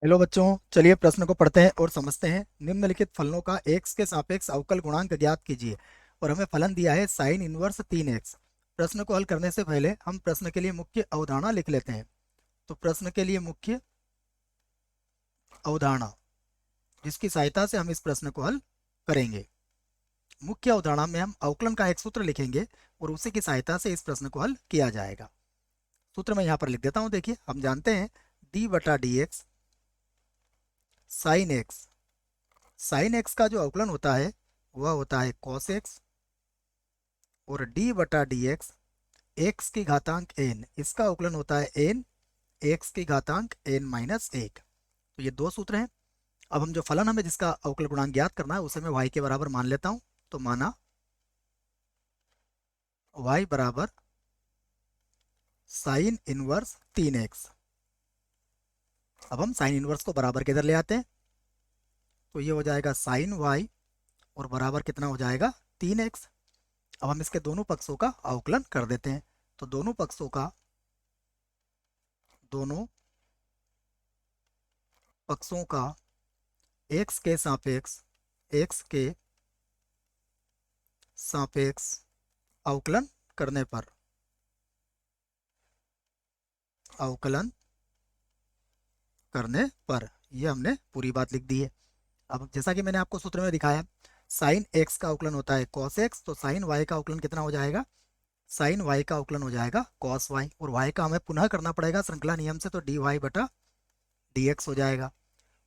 Hello बच्चों, चलिए प्रश्न को पढ़ते हैं और समझते हैं। निम्नलिखित फलनों का x के सापेक्ष अवकल गुणांक ज्ञात कीजिए। और हमें फलन दिया है साइन इनवर्स 3x। प्रश्न को हल करने से पहले हम प्रश्न के लिए मुख्य अवधारणा लिख लेते हैं। तो प्रश्न के लिए मुख्य अवधारणा जिसकी सहायता से हम इस प्रश्न को हल करेंगे। मुख्य अवधारणा में हम अवकलन का एक सूत्र लिखेंगे और उसी की सहायता से इस प्रश्न को हल किया जाएगा। सूत्र मैं यहाँ पर लिख देता हूँ। देखिए, हम जानते हैं डी बटा D x sine x. Sine x का जो अवकलन होता है वह होता है कॉस एक्स, और डी बटा डी एक्स एक्स की घातांक एन, इसका अवकलन होता है एन एक्स की घातांक एन माइनस एक। तो ये दो सूत्र हैं। अब हम जो फलन हमें जिसका अवकल गुणांक ज्ञात करना है उसे मैं y के बराबर मान लेता हूं। तो माना y बराबर साइन इनवर्स 3x। अब हम साइन इनवर्स को बराबर के इधर ले आते हैं। तो ये हो जाएगा साइन y और बराबर कितना हो जाएगा 3x। अब हम इसके दोनों पक्षों का अवकलन कर देते हैं। तो दोनों पक्षों का x के सापेक्ष अवकलन करने पर ये हमने पूरी बात लिख दी है। अब जैसा कि मैंने आपको सूत्र में दिखाया, साइन एक्स का अवकलन होता है कॉस एक्स, तो साइन वाई का अवकलन कितना हो जाएगा, साइन वाई का अवकलन हो जाएगा कॉस वाई, और वाई का हमें पुनः करना पड़ेगा श्रृंखला नियम से, तो डी वाई बटा डी एक्स हो जाएगा।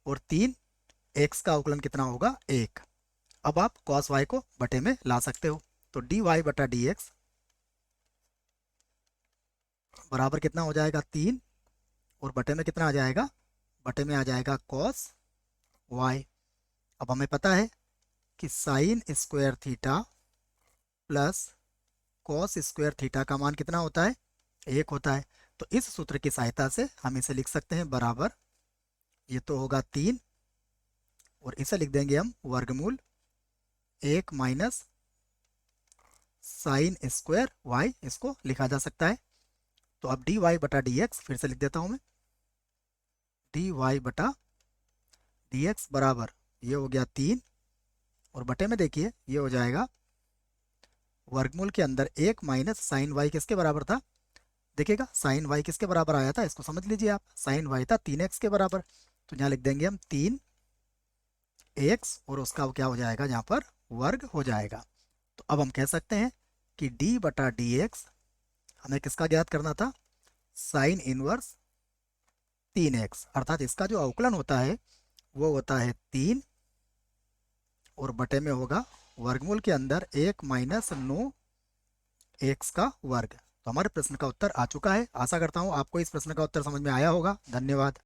और 3x का अवकलन कितना होगा 1। अब आप कॉस वाई को बटे में ला सकते हो। तो डी वाई बटा डी एक्स बराबर कितना हो जाएगा 3, और बटे में कितना आ जाएगा, बटे में आ जाएगा कॉस वाई। अब हमें पता है कि sine square theta plus cos square theta का मान कितना होता है, 1 होता है। तो इस सूत्र की सहायता से हम इसे लिख सकते हैं बराबर, ये तो होगा 3, और इसे लिख देंगे हम वर्गमूल 1 माइनस साइन स्क्वायर वाई, इसको लिखा जा सकता है। तो अब डी वाई बटा डी एक्स फिर से लिख देता हूं मैं, डी वाई बटा डी एक्स बराबर ये हो गया 3, और बटे में देखिए ये हो जाएगा वर्गमूल के अंदर 1 माइनस साइन वाई किसके बराबर था, देखिएगा साइन वाई किसके बराबर आया था, इसको समझ लीजिए आप, साइन वाई था 3x के बराबर। तो यहाँ लिख देंगे हम 3x, और उसका क्या हो जाएगा यहाँ पर वर्ग हो जाएगा। तो अब हम कह सकते हैं कि d बटा डी एक्स हमें किसका ज्ञात करना था, साइन इनवर्स 3x, अर्थात इसका जो अवकलन होता है वो होता है 3, और बटे में होगा वर्गमूल के अंदर 1 माइनस 9x का वर्ग। तो हमारे प्रश्न का उत्तर आ चुका है। आशा करता हूँ आपको इस प्रश्न का उत्तर समझ में आया होगा। धन्यवाद।